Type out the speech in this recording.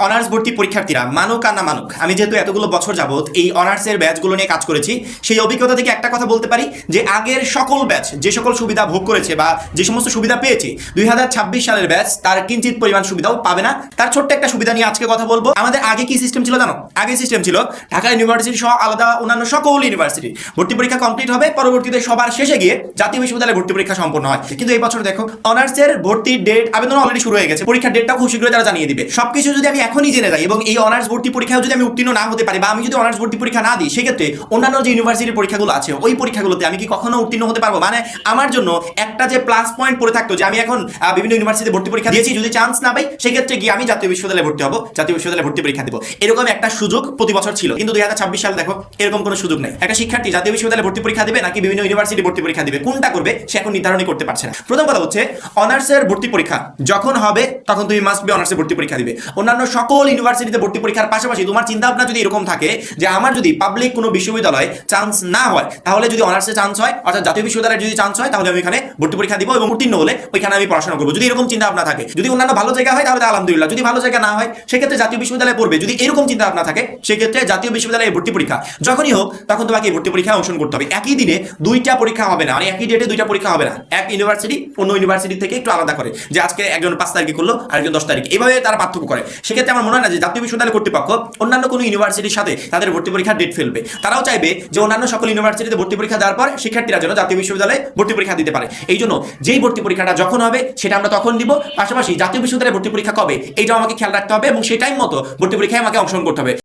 Honours ভর্তি পরীক্ষার্থীরা মানুক আর না মানুক, আমি যেহেতু এতগুলো বছর যাবত এই অনার্সের ব্যাচগুলো নিয়ে কাজ করেছি, সেই অভিজ্ঞতা থেকে একটা কথা বলতে পারি যে আগের সকল ব্যাচ যে সকল সুবিধা ভোগ করেছে বা যে সমস্ত সুবিধা পেয়েছে 2026 সালের ব্যাচ তার কিঞ্চিত পরিমাণ সুবিধাও পাবে না। তার ছোট্ট একটা সুবিধা নিয়ে আজকে কথা বলবো। আমাদের আগে কি সিস্টেম ছিল জানো? আগে সিস্টেম ছিল ঢাকা ইউনিভার্সিটি সহ আলাদা অন্যান্য সকল ইউনিভার্সিটি ভর্তি পরীক্ষা কমপ্লিট হবে, পরবর্তীতে সবার শেষে গিয়ে জাতীয় বিশ্ববিদ্যালয়ে ভর্তি পরীক্ষা সম্পন্ন হয়। কিন্তু এই বছর দেখো অনার্সের ভর্তির ডেট আবেদন অলরেডি শুরু হয়ে গেছে, পরীক্ষার ডেটটা খুব শীঘ্রই তারা জানিয়ে দিবে। সবকিছু যদি আমি এখনই জেনে যাই এবং এই অনার্স ভর্তি পরীক্ষায় যদি আমি উত্তীর্ণ না হতে পারি বা আমি যদি অনার্স ভর্তি পরীক্ষা না দিই, সেক্ষেত্রে অন্যান্য যে ইউনিভার্সিটির পরীক্ষাগুলো আছে ওই পরীক্ষাগুলোতে আমি কি কখনো উত্তীর্ণ হতে পারবো? মানে আমার জন্য একটা যে প্লাস পয়েন্ট পড়ে থাকতো যে আমি এখন বিভিন্ন ইউনিভার্সিটিতে ভর্তি পরীক্ষা দিয়েছি, যদি চান্স না পাই সেক্ষেত্রে গিয়ে আমি জাতীয় বিশ্ববিদ্যালয়ে ভর্তি হবো, জাতীয় বিশ্ববিদ্যালয়ে ভর্তি পরীক্ষা দেবো, এরকম একটা সুযোগ প্রতি বছর ছিল। কিন্তু 2026 সাল দেখো এরকম কোনো সুযোগ নেই। একটা শিক্ষার্থী জাতীয় বিশ্ববিদ্যালয়ে ভর্তি পরীক্ষা দিবে নাকি বিভিন্ন ইউনিভার্সিটি ভর্তি পরীক্ষা দিবে, কোনটা করবে সে এখন নির্ধারণই করতে পারছে না। প্রথম কথা হচ্ছে অনার্সের ভর্তি পরীক্ষা যখন হবে তখন তুমি মাস্ট বি অনার্সে ভর্তি পরীক্ষা দিবে। অন্যান্য সকল ইউনিভার্সিটিতে ভর্তি পরীক্ষার পাশাপাশি তোমার চিন্তা ভাবনা যদি এরকম থাকে যে আমার যদি পাবলিক কোনো বিশ্ববিদ্যালয়ে চান্স না হয়, তাহলে যদি অনার্সে চান্স হয় অর্থাৎ জাতীয় বিশ্ববিদ্যালয়ে যদি চান্স হয় তাহলে আমি এখানে ভর্তি পরীক্ষা দিব এবং উত্তীর্ণ হলে ওইখানে আমি পড়াশোনা করবো। যদি এরকম চিন্তা ভাবনা থাকে, যদি অন্যান্য ভালো জায়গা হয় তাহলে আলহামদুলিল্লাহ, যদি ভালো জায়গা না হয় সেক্ষেত্রে জাতীয় বিশ্ববিদ্যালয়ে পড়বে। যদি এরকম চিন্তা ভাবনা থাকে সেক্ষেত্রে জাতীয় বিশ্ববিদ্যালয়ে ভর্তি পরীক্ষা যখনই হোক তখন তোমাকে ভর্তি পরীক্ষায় অংশগ্রহণ করতে হবে। একই দিনে দুইটা পরীক্ষা হবে না, মানে একই ডেটে দুইটা পরীক্ষা হবে না। এক ইউনিভার্সিটি অন্য ইউনিভার্সিটি থেকে একটু আলাদা করে, যে আজকে একজন 5 তারিখে করলো আরেকজন 10 তারিখ, এইভাবে তারা পার্থক্য করে। সেক্ষেত্রে আমার মনে হয় না যে জাতীয় বিশ্ববিদ্যালয় কর্তৃপক্ষ অন্যান্য কোনো ইউনিভার্সিটির সাথে তাদের ভর্তি পরীক্ষার ডেট ফেলবে। তারাও চাইবে যে অন্যান্য সকল ইউনিভার্সিটিতে ভর্তি পরীক্ষা দেওয়ার পর শিক্ষার্থীরা যেন জাতীয় বিশ্ববিদ্যালয়ে ভর্তি পরীক্ষা দিতে পারে। এই জন্য যেই ভর্তি পরীক্ষাটা যখন হবে সেটা আমরা তখন দিব, পাশাপাশি জাতীয় বিশ্ববিদ্যালয়ে ভর্তি পরীক্ষা কবে এইটাও আমাকে খেয়াল রাখতে হবে এবং সেই টাইম মতো ভর্তি পরীক্ষায় আমাকে অংশগ্রহণ করতে হবে।